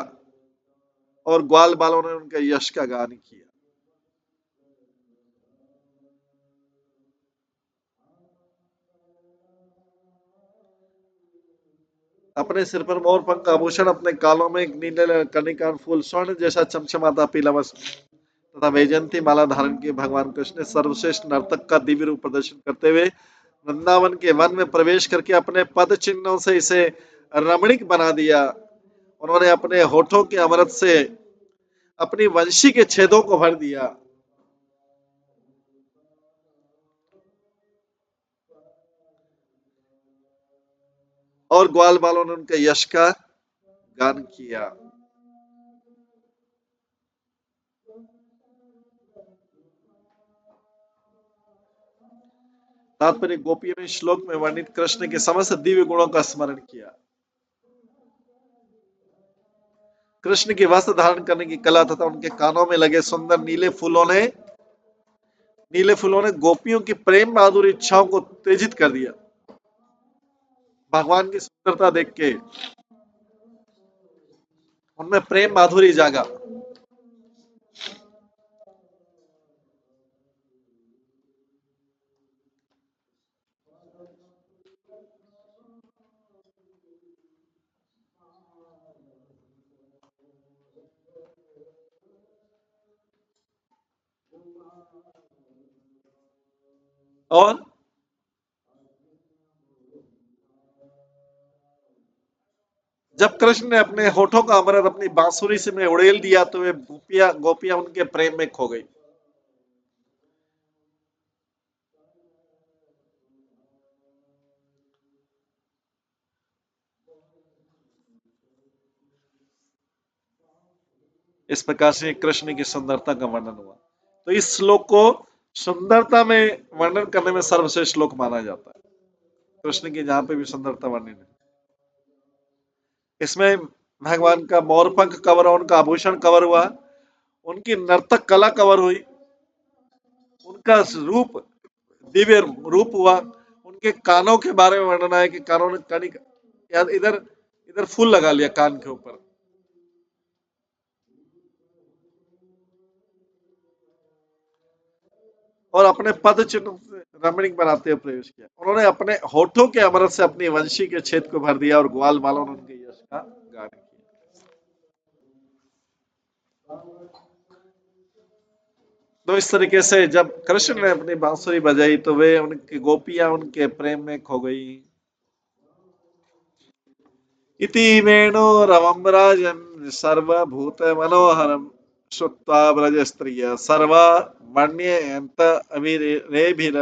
और ग्वाल बालों ने उनके यश का गान किया। अपने सिर पर मोर पंख आभूषण, अपने कालों में एक नीले कर्णिकार फूल, स्वर्ण जैसा चमचमाता पीला वस्त्र तथा वैजंती माला धारण किए भगवान कृष्ण ने सर्वश्रेष्ठ नर्तक का दिव्य रूप प्रदर्शन करते हुए वृंदावन के वन में प्रवेश करके अपने पद चिन्हों से इसे रमणीक बना दिया। उन्होंने अपने होठों के अमृत से अपनी वंशी के छेदों को भर दिया और ग्वाल बालों ने उनके यश का गान किया। तात्पर्य, गोपियों ने श्लोक में वर्णित कृष्ण के समस्त दिव्य गुणों का स्मरण किया। कृष्ण की वस्त्र धारण करने की कला तथा उनके कानों में लगे सुंदर नीले फूलों ने गोपियों की प्रेम माधुरी इच्छाओं को उत्तेजित कर दिया। भगवान की सुंदरता देख के उनमें प्रेम माधुरी जागा। और जब कृष्ण ने अपने होठों का अमृत अपनी बांसुरी से में उड़ेल दिया तो वे गोपियां उनके प्रेम में खो गई। इस प्रकार से कृष्ण की सुंदरता का वर्णन हुआ। तो इस श्लोक को सुंदरता में वर्णन करने में सर्वश्रेष्ठ श्लोक माना जाता है। कृष्ण की जहां पे भी सुंदरता वर्णन है, इसमें भगवान का मोरपंख कवर हुआ, उनका आभूषण कवर हुआ, उनकी नर्तक कला कवर हुई, उनका रूप दिव्य रूप हुआ, उनके कानों के बारे में वर्णन है कि कानों ने कनिक यार इधर इधर फूल लगा लिया कान के ऊपर, और अपने पद चिन्ह से रमणीक बनाते हुए प्रवेश किया। उन्होंने अपने होठों के अमृत से अपनी वंशी के छेद को भर दिया और ग्वाल बालों ने उनके यश का गान किया। तो इस तरीके से जब कृष्ण ने अपनी बांसुरी बजाई तो वे उनकी गोपियां उनके प्रेम में खो गई। इति वेणोरवं राजन् सर्वभूत मनोहरं श्रुत्वा ब्रज स्त्रिय सर्वा मण्येयन्त अविरेभिर।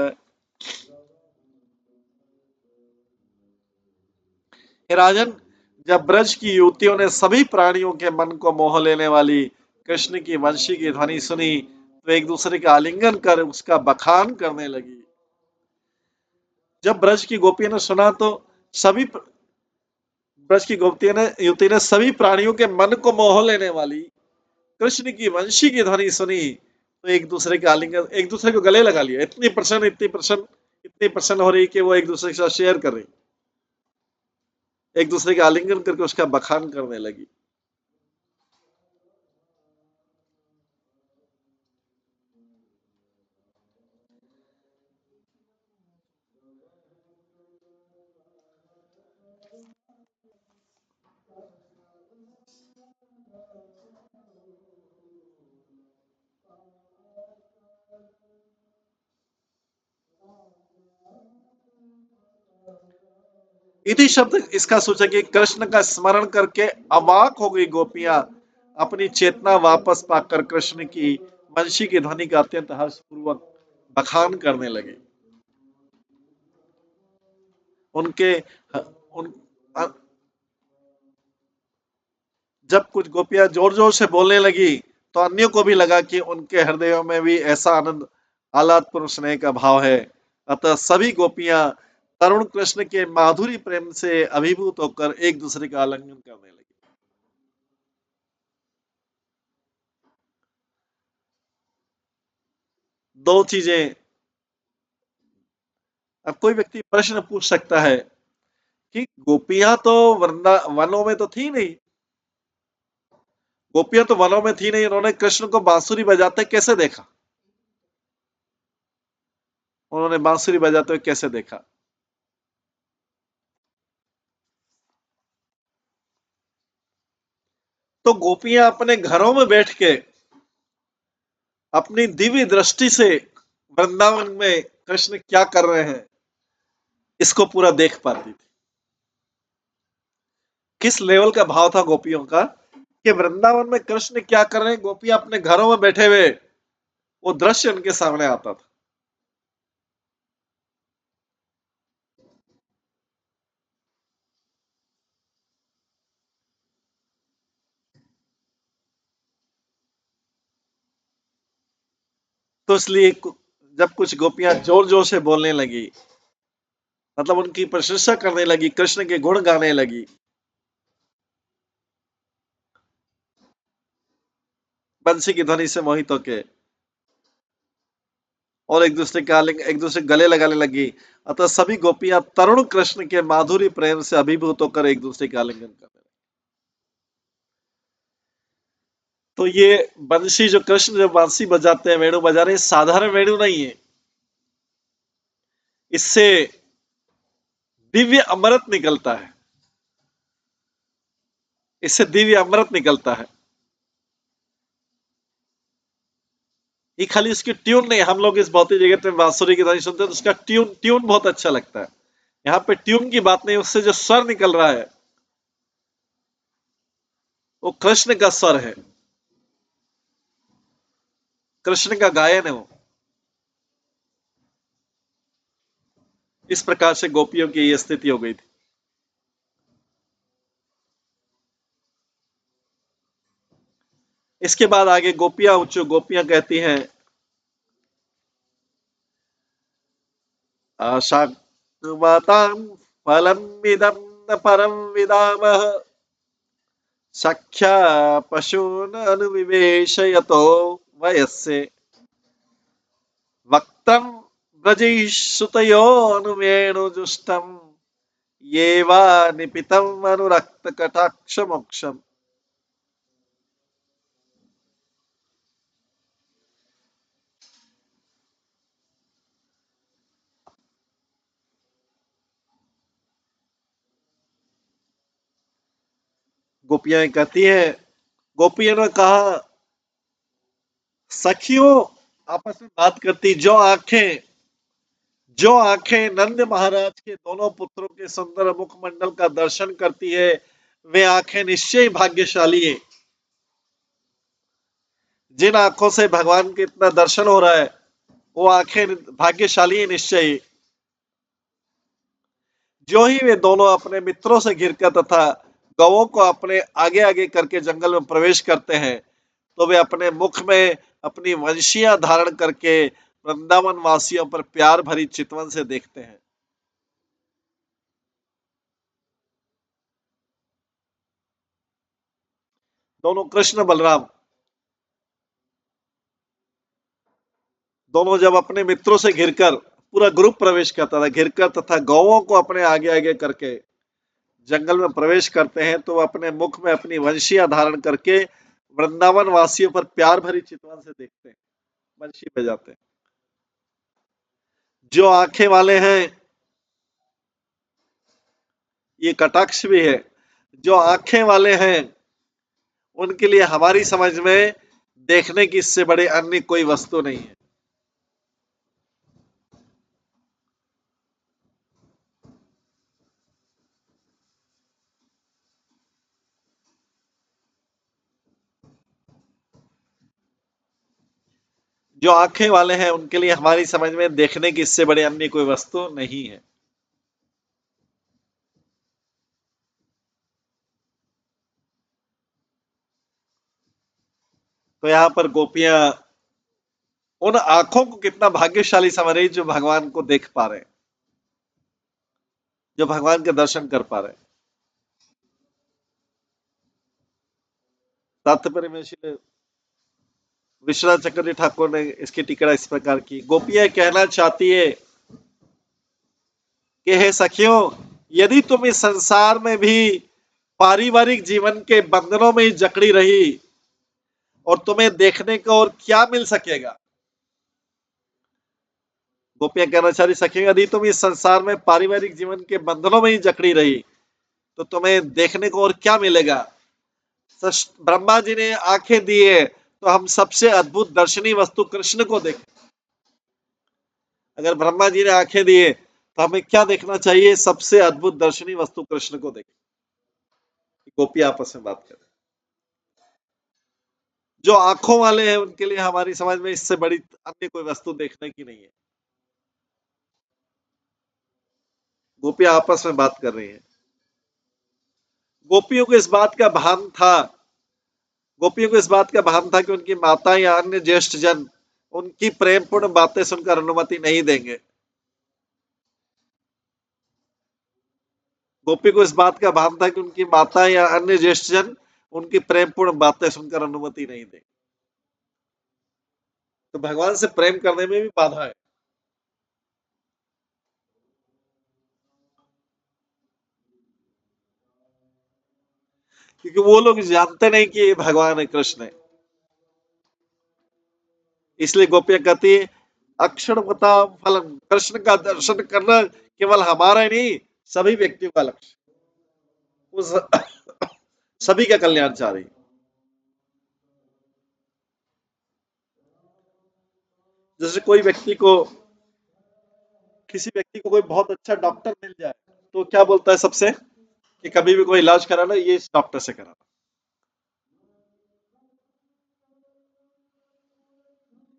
हे राजन, जब ब्रज की युवतियों ने सभी प्राणियों के मन को मोह लेने वाली कृष्ण की वंशी की ध्वनि सुनी तो एक दूसरे का आलिंगन कर उसका बखान करने लगी। जब ब्रज की गोपियों ने सुना तो सभी ब्रज की गोपियों ने युवती ने सभी प्राणियों के मन को मोह लेने वाली कृष्ण की वंशी की ध्वनि सुनी तो एक दूसरे के आलिंगन, एक दूसरे को गले लगा लिया। इतनी प्रसन्न हो रही कि वो एक दूसरे के साथ शेयर कर रही, एक दूसरे के आलिंगन करके उसका बखान करने लगी। इति शब्द इसका सूचक है, कृष्ण का स्मरण करके अवाक हो गई गोपियां, अपनी चेतना वापस पाकर कृष्ण की वंशी की ध्वनि का अत्यंत हर्षपूर्वक बखान करने लगे। उनके उन जब कुछ गोपियां जोर जोर से बोलने लगी तो अन्यों को भी लगा कि उनके हृदयों में भी ऐसा आनंद आह्लादपूर्ण स्नेह का भाव है। अतः सभी गोपियां तरुण कृष्ण के माधुरी प्रेम से अभिभूत होकर एक दूसरे का आलिंगन करने लगी। दो चीजें, अब कोई व्यक्ति प्रश्न पूछ सकता है कि गोपियां तो वनों में तो थी नहीं, गोपियां तो वनों में थी नहीं, उन्होंने कृष्ण को बांसुरी बजाते कैसे देखा? उन्होंने बांसुरी बजाते हुए कैसे देखा? तो गोपियां अपने घरों में बैठ के अपनी दिव्य दृष्टि से वृंदावन में कृष्ण क्या कर रहे हैं इसको पूरा देख पाती थी। किस लेवल का भाव था गोपियों का कि वृंदावन में कृष्ण क्या कर रहे हैं, गोपियां अपने घरों में बैठे हुए वो दृश्य उनके सामने आता था। तो इसलिए जब कुछ गोपियां जोर जोर से बोलने लगी, मतलब उनकी प्रशंसा करने लगी, कृष्ण के गुण गाने लगी, बंसी की ध्वनि से मोहित होके, और एक दूसरे गले लगाने लगी। अतः सभी गोपियां तरुण कृष्ण के माधुरी प्रेम से अभिभूत होकर एक दूसरे के आलिंगन करने लगी। तो ये बंसी जो कृष्ण जब बांसी बजाते हैं, वेणु बजा रहे हैं, साधारण वेणु नहीं है, इससे दिव्य अमृत निकलता है, इससे दिव्य अमृत निकलता है। ये खाली उसकी ट्यून नहीं, हम लोग इस भौतिक जगत में बांसुरी की ध्वनि सुनते हैं तो उसका ट्यून ट्यून बहुत अच्छा लगता है। यहाँ पे ट्यून की बात नहीं, उससे जो स्वर निकल रहा है वो कृष्ण का स्वर है, कृष्ण का गायन है वो। इस प्रकार से गोपियों की ये स्थिति हो गई थी। इसके बाद आगे गोपियां उच्च गोपियां कहती हैं, आशाक्तवतां फलमिदं न परं विदामः सख्या पशून् अनुविवेश यतो वयस्से वक्त्रं व्रजैः ये वा निपितम् अनुरक्त कटाक्ष मोक्षम। गोपियां कहती हैं, गोपियों ने कहा, सखियों आपस में बात करती, जो आंखें नंद महाराज के दोनों पुत्रों के सुंदर मुखमंडल का दर्शन करती है वे आंखें निश्चय ही भाग्यशाली है। जिन आंखों से भगवान के इतना दर्शन हो रहा है वो आंखें भाग्यशाली है निश्चय ही। जो ही वे दोनों अपने मित्रों से घिरकर तथा गवों को अपने आगे आगे करके जंगल में प्रवेश करते हैं तो वे अपने मुख में अपनी वंशियां धारण करके वृंदावन वासियों पर प्यार भरी चितवन से देखते हैं। दोनों कृष्ण बलराम दोनों जब अपने मित्रों से घिरकर, पूरा ग्रुप प्रवेश करता था, घिरकर तथा गौओं को अपने आगे आगे करके जंगल में प्रवेश करते हैं तो अपने मुख में अपनी वंशियां धारण करके वृंदावन वासियों पर प्यार भरी चितवन से देखते हैं, वंशी बजाते हैं। जो आंखें वाले हैं, ये कटाक्ष भी है, जो आंखें वाले हैं उनके लिए हमारी समझ में देखने की इससे बड़े अन्य कोई वस्तु नहीं है। जो आंखें वाले हैं उनके लिए हमारी समझ में देखने की इससे बड़ी अन्य कोई वस्तु नहीं है। तो यहाँ पर गोपियां उन आंखों को कितना भाग्यशाली समझ रही जो भगवान को देख पा रहे हैं, जो भगवान के दर्शन कर पा रहे हैं। तात्पर्य में श्री विश्वनाथ चक्रवर्ती ठाकुर ने इसकी टिप्पणी इस प्रकार की, गोपियां कहना चाहती है कि हे सखियों, यदि तुम इस संसार में भी पारिवारिक जीवन के बंधनों में ही जकड़ी रही और तुम्हें देखने को और क्या मिल सकेगा। गोपियां कहना चाह रही, सखियों यदि तुम इस संसार में पारिवारिक जीवन के बंधनों में ही जकड़ी रही तो तुम्हें देखने को और क्या मिलेगा। ब्रह्मा जी ने आंखें दी है तो हम सबसे अद्भुत दर्शनीय वस्तु कृष्ण को देखें। अगर ब्रह्मा जी ने आंखें दी है तो हमें क्या देखना चाहिए, सबसे अद्भुत दर्शनीय वस्तु कृष्ण को देखें। गोपी आपस में बात करें। जो आंखों वाले हैं उनके लिए हमारी समझ में इससे बड़ी अन्य कोई वस्तु देखने की नहीं है। गोपियां आपस में बात कर रही हैं। गोपियों को इस बात का भान था, गोपियों को इस बात का भान था कि उनकी माता या अन्य ज्येष्ठ जन उनकी प्रेमपूर्ण बातें सुनकर अनुमति नहीं देंगे। गोपी को इस बात का भान था कि उनकी माता या अन्य ज्येष्ठ जन उनकी प्रेमपूर्ण बातें सुनकर अनुमति नहीं देंगे। तो भगवान से प्रेम करने में भी बाधा है। क्योंकि वो लोग जानते नहीं कि ये भगवान है, कृष्ण है। इसलिए गोपियां कहती है, अक्षरमता फलम, कृष्ण का दर्शन करना केवल हमारा ही नहीं, सभी व्यक्तियों का लक्ष्य, उस सभी का कल्याण चाह रही। जैसे कोई व्यक्ति को, किसी व्यक्ति को कोई बहुत अच्छा डॉक्टर मिल जाए तो क्या बोलता है सबसे, कि कभी भी कोई इलाज कराना ये इस डॉक्टर से कराना,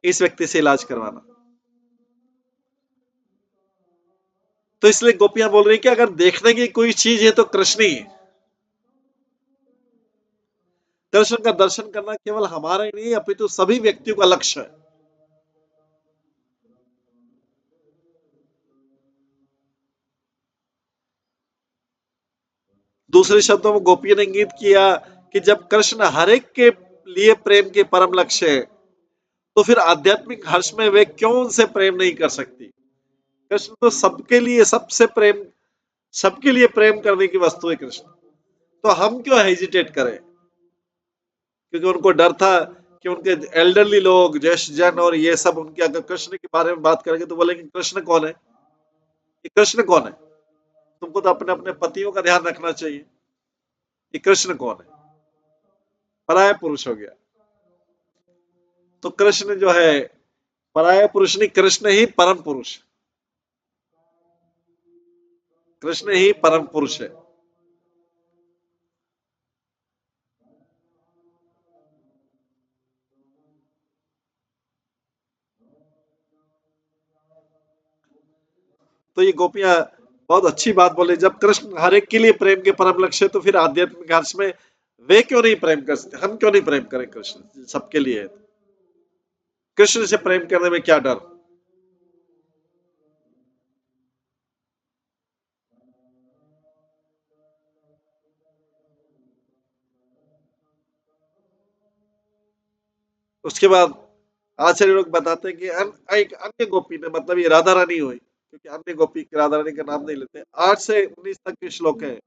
इस व्यक्ति से इलाज करवाना। तो इसलिए गोपियां बोल रही कि अगर देखने की कोई चीज है तो कृष्ण ही है। कृष्ण का दर्शन करना केवल हमारा ही नहीं अपितु सभी व्यक्तियों का लक्ष्य है। दूसरे शब्दों में गोपियों ने इंगित किया कि जब कृष्ण हर एक के लिए प्रेम के परम लक्ष्य है तो फिर आध्यात्मिक हर्ष में वे क्यों उनसे प्रेम नहीं कर सकती। कृष्ण तो सबके लिए सबसे प्रेम, सबके लिए प्रेम करने की वस्तु है कृष्ण। तो हम क्यों हेजिटेट करें। क्योंकि उनको डर था कि उनके एल्डरली लोग, ज्येष्ठ जन और ये सब उनके अगर कृष्ण के बारे में बात करेंगे तो बोलेंगे कृष्ण कौन है, ये कृष्ण कौन है, तुमको तो अपने अपने पतियों का ध्यान रखना चाहिए, ये कृष्ण कौन है, पराया पुरुष हो गया। तो कृष्ण जो है पराया पुरुष नहीं, कृष्ण ही परम पुरुष, कृष्ण ही परम पुरुष है। तो ये गोपियां बहुत अच्छी बात बोले, जब कृष्ण हर एक के लिए प्रेम के परम लक्ष्य है तो फिर आध्यात्मिक हर्ष में वे क्यों नहीं प्रेम कर सकते, हम क्यों नहीं प्रेम करें, कृष्ण सबके लिए है। कृष्ण से प्रेम करने में क्या डर। उसके बाद आचार्य लोग बताते हैं कि एक अन्य गोपी ने, मतलब ये राधा रानी हुई, क्योंकि अन्य गोपी राधा रानी का नाम नहीं लेते। 8 से 19 तक के श्लोक है।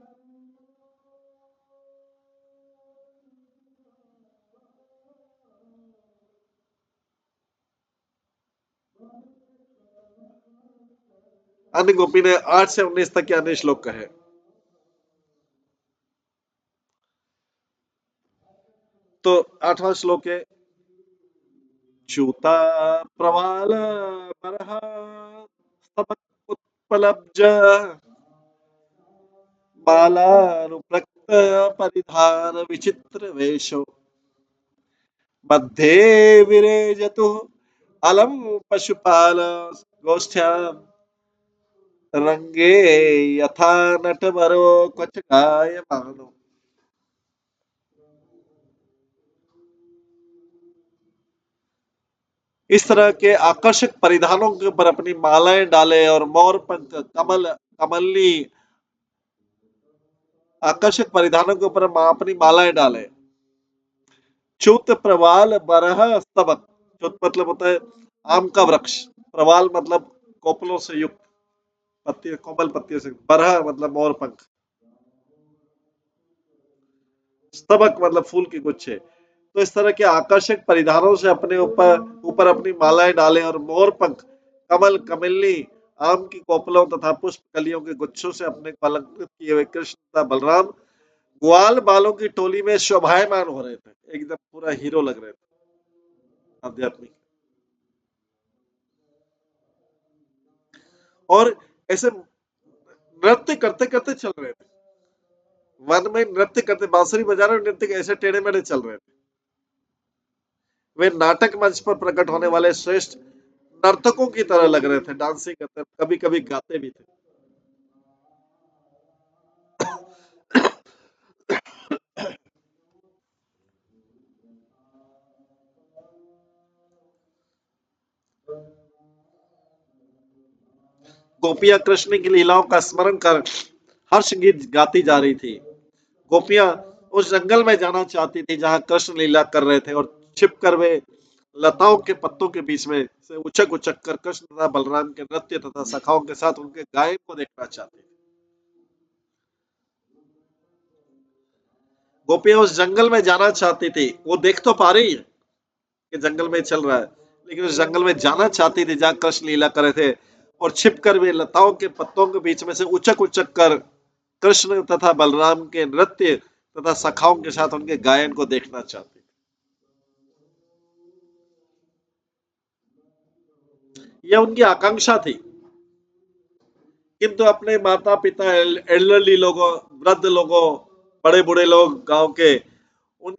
अन्य गोपी ने 8 से 19 तक के अन्य श्लोक कहे। तो 8वां श्लोक है, च्यूता प्रवाल बरहा स्तबक उत्पलब्ज बालानुप्रक्त परिधान विचित्र वेशो मध्ये विरेजतु अलम पशुपाल गोष्ठ्याम रंगे यथा नटवरो क्वच गायमानो। इस तरह के आकर्षक परिधानों के ऊपर अपनी मालाएं डाले और मोर पंख कमली आकर्षक परिधानों के ऊपर अपनी मालाएं डाले। च्युत प्रवाल बरह स्तबक। च्युत मतलब होता है आम का वृक्ष, प्रवाल मतलब कोपलों से युक्त, पत्ती कोमल पत्तियों से, बरह मतलब मोर पंख, स्तबक मतलब फूल के गुच्छे। तो इस तरह के आकर्षक परिधानों से अपने ऊपर ऊपर अपनी मालाएं डालें और मोर पंख, कमल कमलनी, आम की कोपलों तथा पुष्प कलियों के गुच्छों से अपने को अलंकृत किए हुए कृष्ण तथा बलराम ग्वाल बालों की टोली में शोभायमान हो रहे थे, एकदम पूरा हीरो लग रहे थे आध्यात्मिक। और ऐसे नृत्य करते करते चल रहे थे, वन में नृत्य करते, बांसुरी बजा रहे नृत्य ऐसे टेढ़े मेढ़े चल रहे थे। वे नाटक मंच पर प्रकट होने वाले श्रेष्ठ नर्तकों की तरह लग रहे थे, डांसिंग करते, कभी कभी गाते भी थे। गोपियां कृष्ण की लीलाओं का स्मरण कर हर्ष गीत गाती जा रही थी। गोपियां उस जंगल में जाना चाहती थी जहां कृष्ण लीला कर रहे थे, और छिपकर वे लताओं के पत्तों के बीच में से उचक उचक कर कृष्ण तथा बलराम के नृत्य तथा सखाओं के साथ उनके गायन को देखना चाहती थी। गोपियां उस जंगल में जाना चाहती थी, वो देख तो पा रही है कि जंगल में चल रहा है, लेकिन उस जंगल में जाना चाहती थी जहां कृष्ण लीला कर रहे थे, और छिपकर वे लताओं के पत्तों के बीच में से उचक उचक कर कृष्ण तथा बलराम के नृत्य तथा सखाओं के साथ उनके गायन को देखना चाहती थी। यह उनकी आकांक्षा थी, किंतु अपने माता पिता, एल्डरली लोगों, वृद्ध लोगों, बड़े बूढ़े लोग गांव के, उन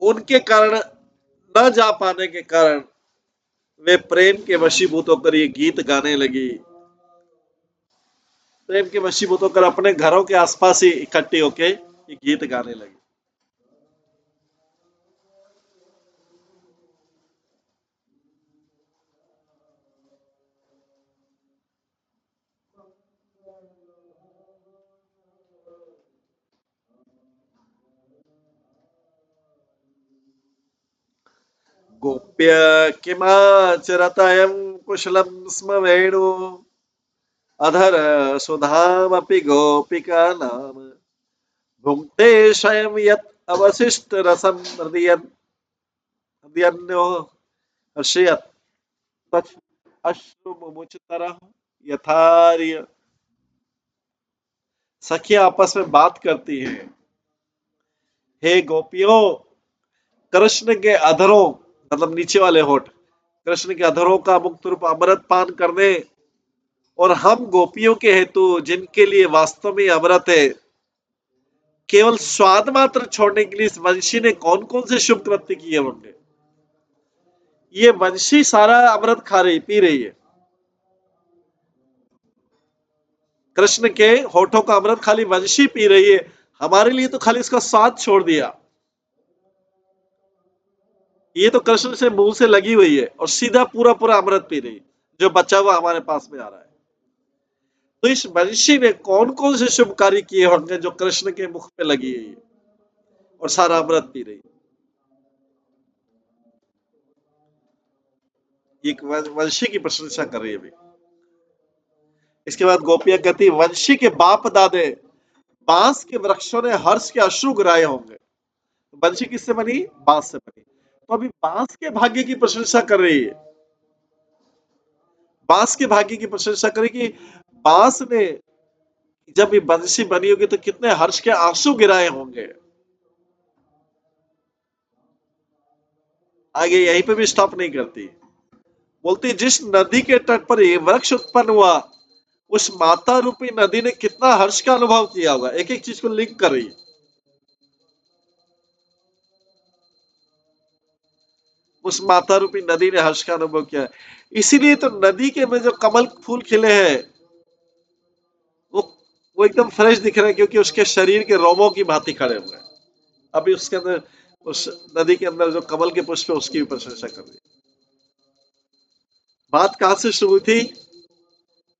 उनके कारण, न जा पाने के कारण वे प्रेम के वशीभूत होकर ये गीत गाने लगी। प्रेम के वशीभूत होकर अपने घरों के आसपास ही इकट्ठी होके ये गीत गाने लगी। गोप्य किमाचरतयं कुशलं स्म वेणु अधर सुधामपि गोपिका नाम भुङ्क्ते स्वयं यत् अवशिष्ट रसं हृदयन्यो हर्षयत् तत् अश्रुमुचतरः यथार्य। सखियां आपस में बात करती हैं, हे गोपियों, कृष्ण के अधरों मतलब नीचे वाले होठ, कृष्ण के अधरों का मुक्त रूप अमृत पान करने और हम गोपियों के हेतु जिनके लिए वास्तव में अमृत है, केवल स्वाद मात्र छोड़ने के लिए इस वंशी ने कौन कौन से शुभ कृत्य किए होंगे। ये वंशी सारा अमृत खा रही, पी रही है, कृष्ण के होठों का अमृत खाली वंशी पी रही है, हमारे लिए तो खाली इसका स्वाद छोड़ दिया। ये तो कृष्ण से मुंह से लगी हुई है और सीधा पूरा पूरा अमृत पी रही है, जो बचा हुआ हमारे पास में आ रहा है। तो इस वंशी ने कौन कौन से शुभ कार्य किए होंगे जो कृष्ण के मुख पे लगी है और सारा अमृत पी रही है। एक वंशी की प्रशंसा कर रही है अभी। इसके बाद गोपियां कहती, वंशी के बाप दादे बांस के वृक्षों ने हर्ष के अश्रु गिराए होंगे। वंशी किससे बनी? बांस से बनी। तो अभी बांस के भाग्य की प्रशंसा कर रही है, बांस के भाग्य की प्रशंसा कर रही कि बांस ने जब ये बंसी बनी होगी तो कितने हर्ष के आंसू गिराए होंगे। आगे यहीं पे भी स्टॉप नहीं करती, बोलती जिस नदी के तट पर ये वृक्ष उत्पन्न हुआ, उस माता रूपी नदी ने कितना हर्ष का अनुभव किया होगा। एक एक चीज को लिंक कर रही है। उस माता रूपी नदी ने हर्ष का अनुभव किया। इसीलिए तो नदी के में जो कमल फूल खिले हैं वो वो एकदम फ्रेश दिख रहे हैं, क्योंकि उसके शरीर के रोमों की भांति खड़े हुए हैं। अभी उसके अंदर, उस नदी के अंदर जो कमल के पुष्प है उसकी भी प्रशंसा कर रही है। बात कहां से शुरू थी?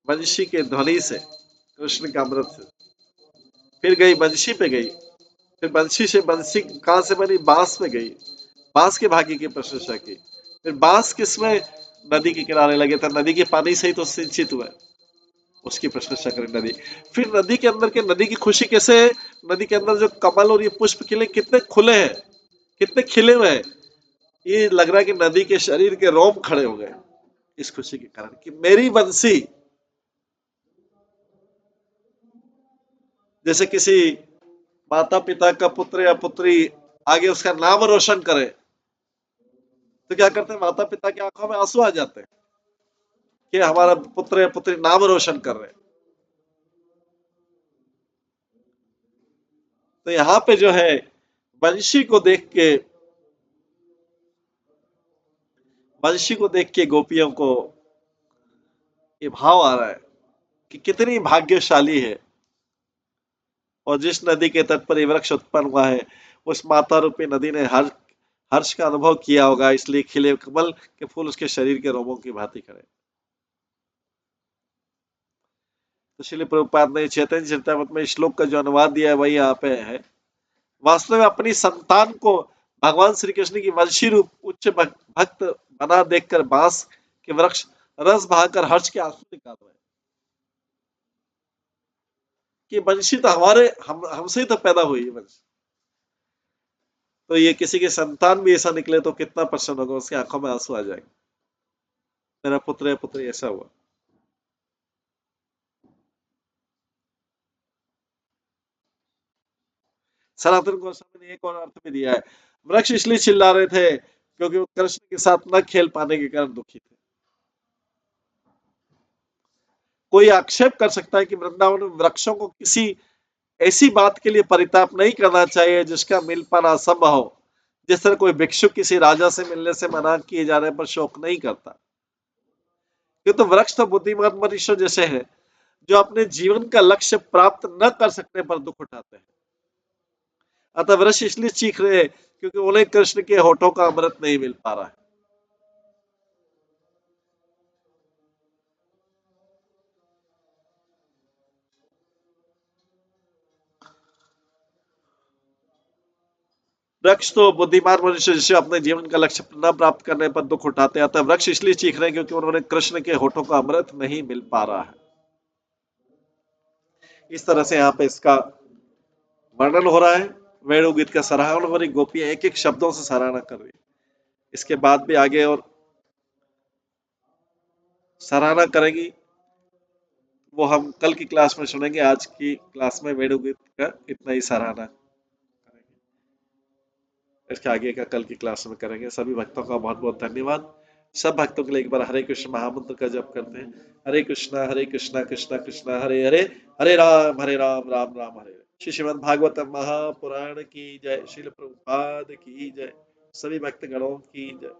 वंशी के ध्वनि से, कृष्ण का अमृत से। फिर गई बंशी पे गई, फिर बंशी से बंसी कहां से बनी? बांस में गई, बांस के भाग्य की प्रशंसा की। फिर बांस किसमें? नदी के किनारे लगे थे, नदी के पानी से ही तो सिंचित हुआ, उसकी प्रशंसा करें नदी। फिर नदी के अंदर के, नदी की खुशी कैसे है? नदी के अंदर जो कमल और ये पुष्प खिले, कितने खुले हैं, कितने खिले हुए हैं, ये लग रहा है कि नदी के शरीर के रोम खड़े हो गए इस खुशी के कारण कि मेरी बंसी, जैसे किसी माता पिता का पुत्र या पुत्री आगे उसका नाम रोशन करे तो क्या करते हैं? माता पिता की आंखों में आंसू आ जाते हैं कि हमारा पुत्र या पुत्री नाम रोशन कर रहे हैं। तो यहाँ पे जो है वंशी को देख के, वंशी को देख के गोपियों को ये भाव आ रहा है कि कितनी भाग्यशाली है, और जिस नदी के तट पर ये वृक्ष उत्पन्न हुआ है उस माता रूपी नदी ने हर्ष का अनुभव किया होगा, इसलिए खिले कमल के फूल उसके शरीर के रोमों की भांति खड़े। तो श्रील प्रभुपाद ने चैतन्य चरितामृत में श्लोक का जो अनुवाद दिया है वही यहाँ पे है। वास्तव में अपनी संतान को भगवान श्री कृष्ण की वंशी रूप उच्च भक्त बना देखकर बांस के वृक्ष रस बहाकर हर्ष के आंसू निकाल रहे हैं कि वंशी तो हमसे ही तो पैदा हुई है वंशी। तो ये किसी के संतान भी ऐसा निकले तो कितना प्रसन्न होगा, उसकी आंखों में आंसू आ जाएंगे, मेरा पुत्र या पुत्री ऐसा हुआ। सनातन गोस्वामी ने एक और अर्थ में दिया है, वृक्ष इसलिए चिल्ला रहे थे क्योंकि वो कृष्ण के साथ न खेल पाने के कारण दुखी थे। कोई आक्षेप कर सकता है कि वृंदावन में वृक्षों को किसी ऐसी बात के लिए परिताप नहीं करना चाहिए जिसका मिल पाना असंभव हो। जिस तरह कोई भिक्षुक किसी राजा से मिलने से मना किए जाने पर शोक नहीं करता। ये तो वृक्ष तो बुद्धिमान मनुष्य जैसे हैं जो अपने जीवन का लक्ष्य प्राप्त न कर सकने पर दुख उठाते हैं। अतः वृक्ष इसलिए चीख रहे हैं क्योंकि उन्हें कृष्ण के होठों का अमृत नहीं मिल पा रहा है। वृक्ष तो बुद्धिमान मनुष्य जिसे अपने जीवन का लक्ष्य न प्राप्त करने पर दुख उठाते हैं, अतः वृक्ष इसलिए चीख रहे हैं क्योंकि उन्होंने कृष्ण के होठों का अमृत नहीं मिल पा रहा है। इस तरह से यहाँ पे इसका वर्णन हो रहा है, वेणु गीत का सराहना हो रही, गोपियां एक एक शब्दों से सराहना कर रही है। इसके बाद भी आगे और सराहना करेगी, वो हम कल की क्लास में सुनेंगे। आज की क्लास में वेणु गीत का इतना ही सराहना करेंगे, इसके आगे का कल की क्लास में करेंगे। सभी भक्तों का बहुत बहुत धन्यवाद। सब भक्तों के लिए एक बार हरे कृष्ण महामंत्र का जप करते हैं। हरे कृष्णा कृष्णा कृष्णा हरे हरे, हरे राम राम राम हरे हरे। श्री श्रीमद् भागवत महापुराण की जय, श्रील प्रभुपाद की जय, सभी भक्त गणों की जय।